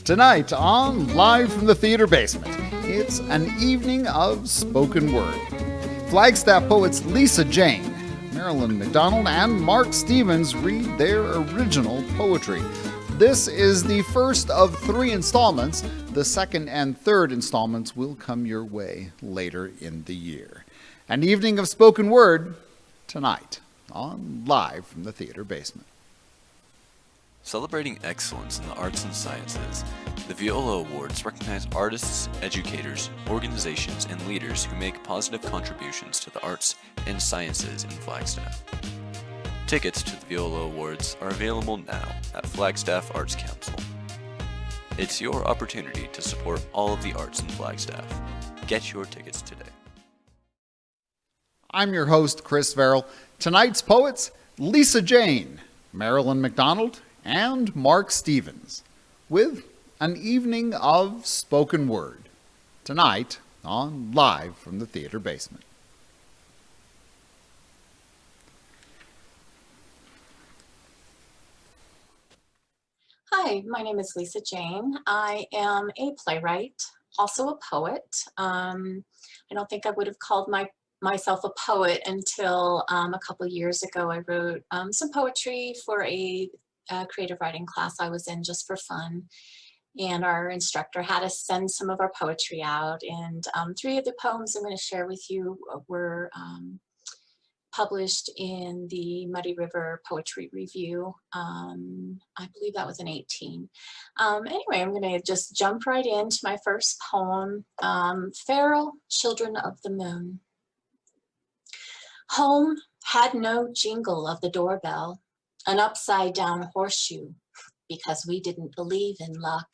Tonight on Live from the Theater Basement, it's an evening of spoken word. Flagstaff poets Lisa Jayne, Marilyn Mcdonald, and Mark Stevens read their original poetry. This is the first of 3 installments. The second and third installments will come your way later in the year. An evening of spoken word tonight on Live from the Theater Basement. Celebrating excellence in the arts and sciences, the Yowell Awards recognize artists, educators, organizations, and leaders who make positive contributions to the arts and sciences in Flagstaff. Tickets to the Yowell Awards are available now at Flagstaff Arts Council. It's your opportunity to support all of the arts in Flagstaff. Get your tickets today. I'm your host, Chris Verrill. Tonight's poets, Lisa Jayne, Marilyn Mcdonald, and Mark Stevens, with an evening of spoken word, tonight on Live from the Theater Basement. Hi, my name is Lisa Jayne. I am a playwright, also a poet. I don't think I would have called myself a poet until a couple years ago. I wrote some poetry for a creative writing class I was in just for fun, and our instructor had us send some of our poetry out, and 3 of the poems I'm going to share with you were published in the Muddy River Poetry Review. I believe that was in 18. Anyway, I'm going to just jump right into my first poem, Feral Children of the Moon. Home had no jingle of the doorbell, an upside-down horseshoe, because we didn't believe in luck.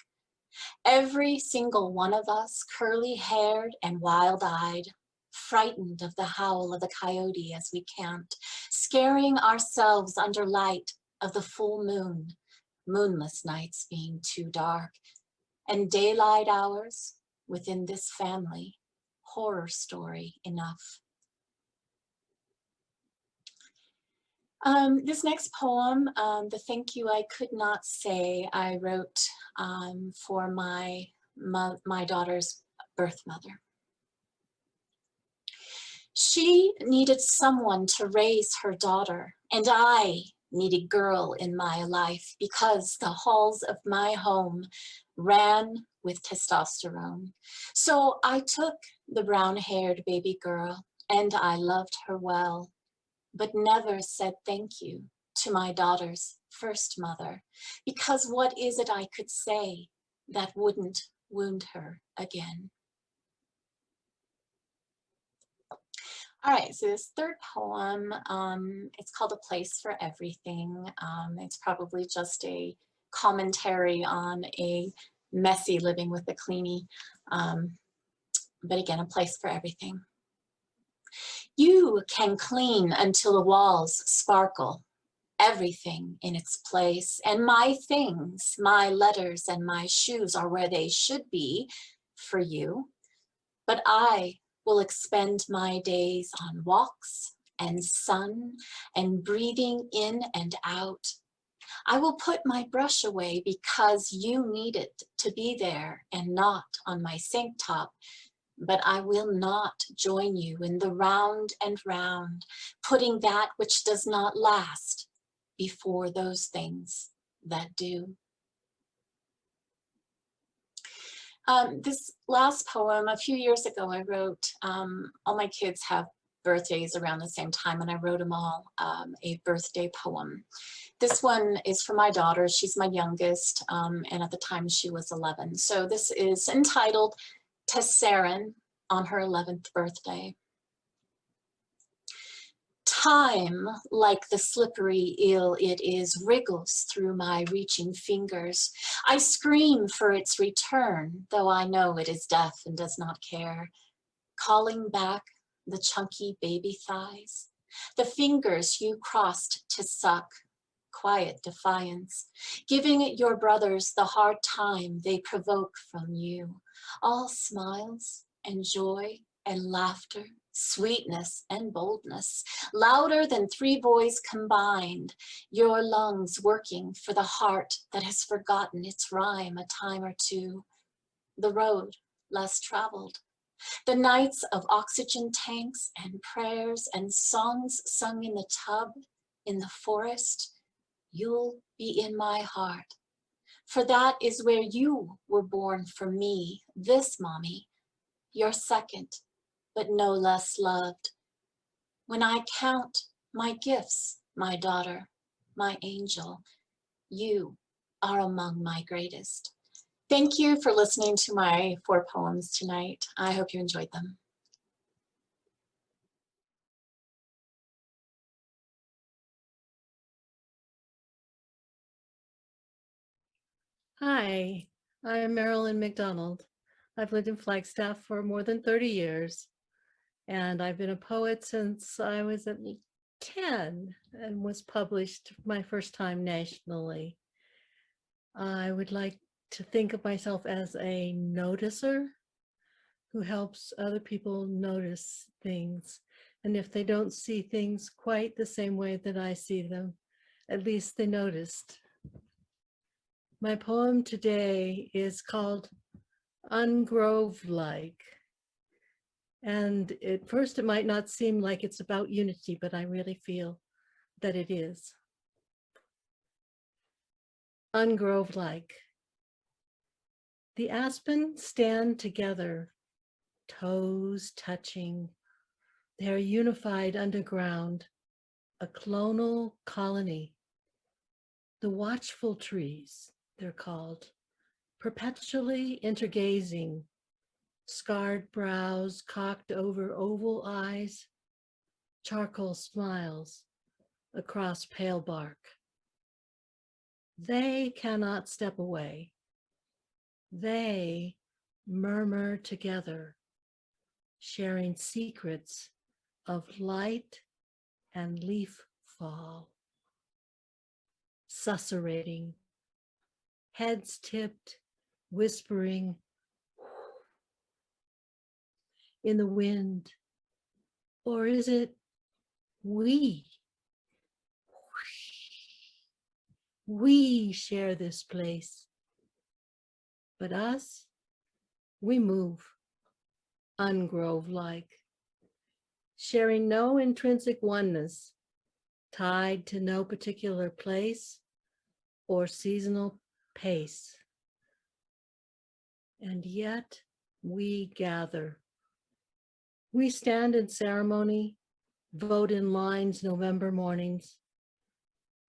Every single one of us, curly-haired and wild-eyed, frightened of the howl of the coyote as we camped, scaring ourselves under light of the full moon, moonless nights being too dark, and daylight hours within this family, horror story enough. This next poem, The Thank You I Could Not Say, I wrote for my daughter's birth mother. She needed someone to raise her daughter, and I needed girl in my life because the halls of my home ran with testosterone. So I took the brown-haired baby girl, and I loved her well, but never said thank you to my daughter's first mother, because what is it I could say that wouldn't wound her again? All right, so this third poem, it's called A Place for Everything. It's probably just a commentary on a messy living with a cleanie, but again, a place for everything. You can clean until the walls sparkle, everything in its place, and my things, my letters and my shoes are where they should be for you, but I will expend my days on walks and sun and breathing in and out. I will put my brush away because you need it to be there and not on my sink top. But I will not join you in the round and round, putting that which does not last before those things that do. This last poem, a few years ago, I wrote, all my kids have birthdays around the same time, and I wrote them all a birthday poem. This one is for my daughter. She's my youngest, and at the time she was 11. So this is entitled Tesseren on her 11th birthday. Time, like the slippery eel it is, wriggles through my reaching fingers. I scream for its return, though I know it is deaf and does not care. Calling back the chunky baby thighs, the fingers you crossed to suck, quiet defiance, giving your brothers the hard time they provoke from you. All smiles and joy and laughter sweetness and boldness, louder than three voices combined, your lungs working for the heart that has forgotten its rhyme a time or two, the road less traveled, the nights of oxygen tanks and prayers and songs sung in the tub, in the forest, you'll be in my heart. For that is where you were born for me, this mommy, your second, but no less loved. When I count my gifts, my daughter, my angel, you are among my greatest. Thank you for listening to my 4 poems tonight. I hope you enjoyed them. Hi, I'm Marilyn Mcdonald. I've lived in Flagstaff for more than 30 years, and I've been a poet since I was at 10 and was published my first time nationally. I would like to think of myself as a noticer who helps other people notice things. And if they don't see things quite the same way that I see them, at least they noticed. My poem today is called Ungrove-like. And at first it might not seem like it's about unity, but I really feel that it is. Ungrove-like. The aspen stand together, toes touching. They're unified underground, a clonal colony. The watchful trees, they're called, perpetually intergazing, scarred brows cocked over oval eyes, charcoal smiles across pale bark. They cannot step away. They murmur together, sharing secrets of light and leaf fall, susurrating, heads tipped, whispering in the wind. Or is it we? We share this place. But us, we move, ungrove-like, sharing no intrinsic oneness, tied to no particular place or seasonal pace. And yet we gather. We stand in ceremony, vote in lines November mornings,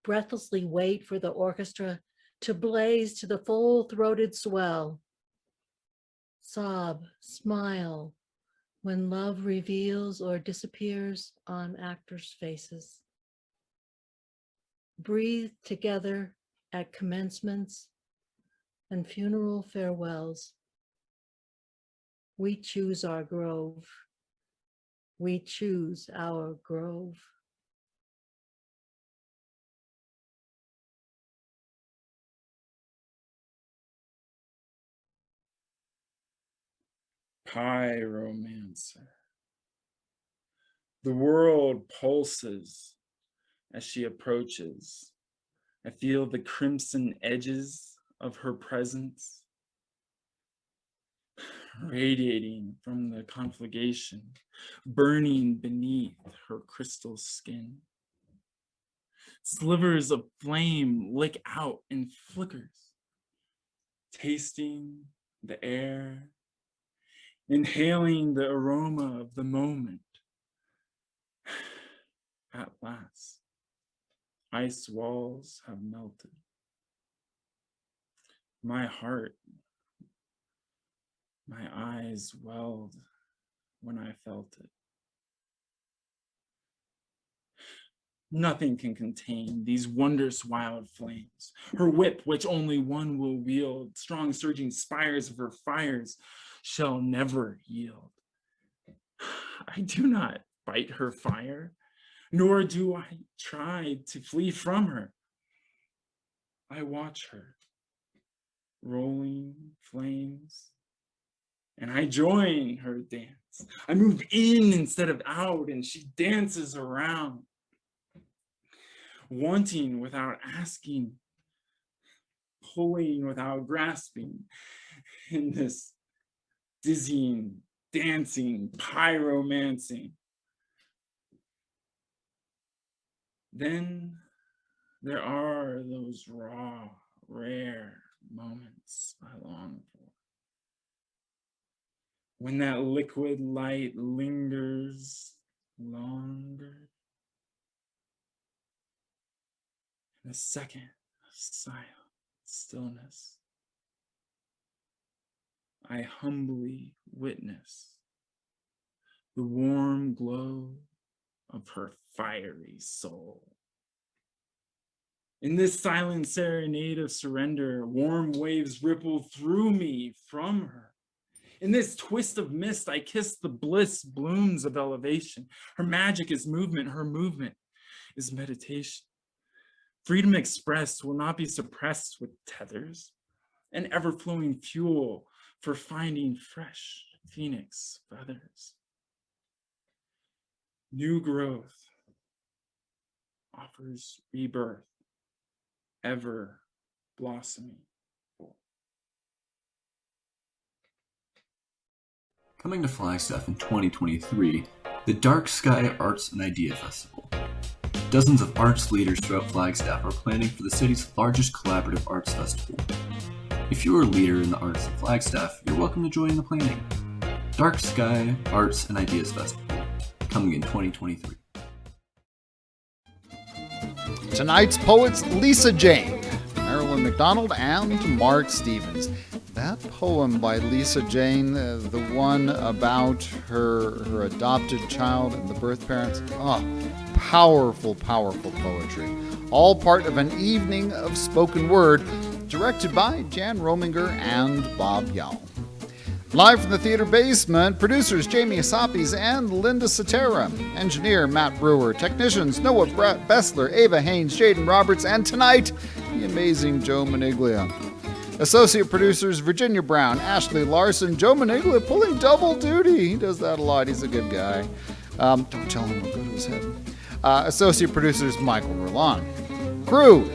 breathlessly wait for the orchestra to blaze to the full-throated swell. Sob, smile, when love reveals or disappears on actors' faces. Breathe together at commencements and funeral farewells. We choose our grove. We choose our grove. Pyromancer. The world pulses as she approaches. I feel the crimson edges of her presence radiating from the conflagration, burning beneath her crystal skin. Slivers of flame lick out in flickers, tasting the air, inhaling the aroma of the moment. At last, ice walls have melted. My heart, my eyes welled when I felt it. Nothing can contain these wondrous wild flames. Her whip, which only one will wield, strong surging spires of her fires, shall never yield. I do not fight her fire, nor do I try to flee from her. I watch her, rolling flames, and I join her dance. I move in instead of out, and she dances around, wanting without asking, pulling without grasping, in this dizzying, dancing, pyromancing. Then there are those raw, rare moments I long for. When that liquid light lingers longer. In a second of silent stillness, I humbly witness the warm glow of her fiery soul. In this silent serenade of surrender, warm waves ripple through me from her. In this twist of mist, I kiss the bliss blooms of elevation. Her magic is movement, her movement is meditation. Freedom expressed will not be suppressed with tethers, an ever-flowing fuel for finding fresh phoenix feathers. New growth offers rebirth, ever blossoming. Coming to Flagstaff in 2023, the Dark Sky Arts and Idea Festival. Dozens of arts leaders throughout Flagstaff are planning for the city's largest collaborative arts festival. If you're a leader in the arts in Flagstaff, you're welcome to join the planning. Dark Sky Arts and Ideas Festival, coming in 2023. Tonight's poets Lisa Jayne, Marilyn Mcdonald, and Mark Stevens. That poem by Lisa Jayne, the one about her adopted child and the birth parents, powerful, powerful poetry. All part of an evening of spoken word, directed by Jan Rominger and Bob Yowell. Live from the theater basement, producers Jamie Asapis and Linda Cetera, engineer Matt Brewer, technicians Noah Bessler, Ava Haynes, Jaden Roberts, and tonight, the amazing Joe Maniglia. Associate producers Virginia Brown, Ashley Larson, Joe Maniglia pulling double duty. He does that a lot. He's a good guy. Don't tell him what go to his head. Associate producers Michael Roland. Crew,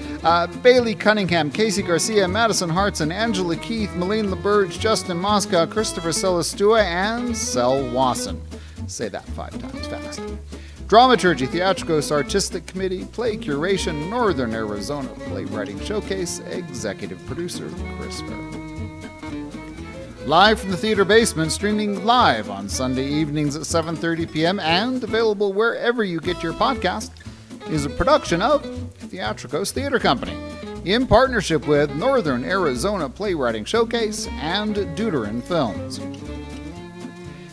Bailey Cunningham, Casey Garcia, Madison Hartson, Angela Keith, Malene LaBerge, Justin Moscow, Christopher Celestua, and Sel Wasson. Say that 5 times fast. Dramaturgy, Theatrikos Artistic Committee, Play Curation, Northern Arizona Playwriting Showcase, Executive Producer Chris Ferry. Live from the theater basement, streaming live on Sunday evenings at 7:30 p.m. and available wherever you get your podcast, is a production of Theatrikos Theatre Company in partnership with Northern Arizona Playwriting Showcase and Deuteron Films.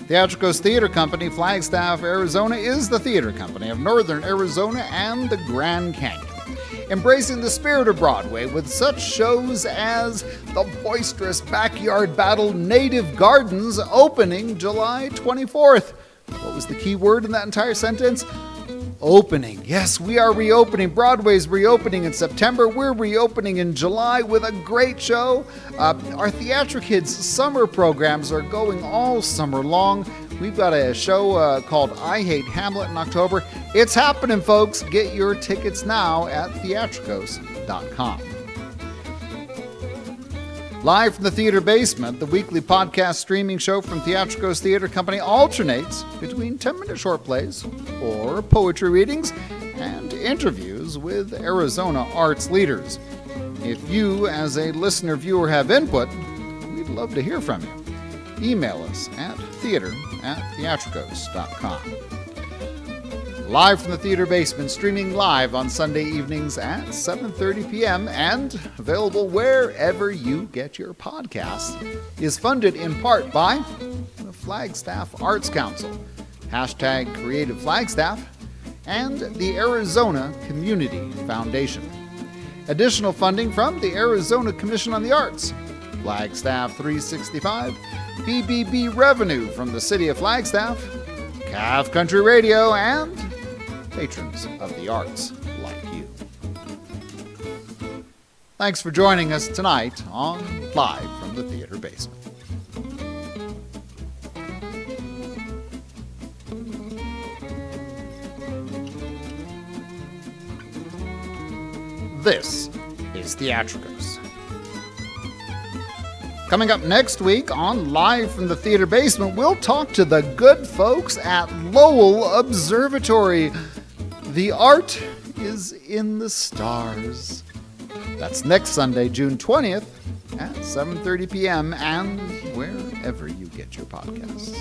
Theatrikos Theatre Company, Flagstaff, Arizona, is the theater company of Northern Arizona and the Grand Canyon, embracing the spirit of Broadway with such shows as the boisterous backyard battle Native Gardens, opening July 24th. What was the key word in that entire sentence? Opening. Yes, we are reopening. Broadway's reopening in September. We're reopening in July with a great show. Our Theatrikids summer programs are going all summer long. We've got a show called I Hate Hamlet in October. It's happening, folks. Get your tickets now at theatrikos.com. Live from the theater basement, the weekly podcast streaming show from Theatrikos Theatre Company alternates between 10-minute short plays or poetry readings and interviews with Arizona arts leaders. If you, as a listener viewer, have input, we'd love to hear from you. Email us at theater@theatrikos.com. Live from the theater basement, streaming live on Sunday evenings at 7:30 p.m. and available wherever you get your podcasts, is funded in part by the Flagstaff Arts Council, #CreativeFlagstaff, and the Arizona Community Foundation. Additional funding from the Arizona Commission on the Arts, Flagstaff 365, BBB revenue from the City of Flagstaff, Calf Country Radio, and patrons of the arts like you. Thanks for joining us tonight on Live from the Theater Basement. This is Theatrikos. Coming up next week on Live from the Theater Basement, we'll talk to the good folks at Lowell Observatory. The art is in the stars. That's next Sunday, June 20th at 7:30 p.m. and wherever you get your podcasts.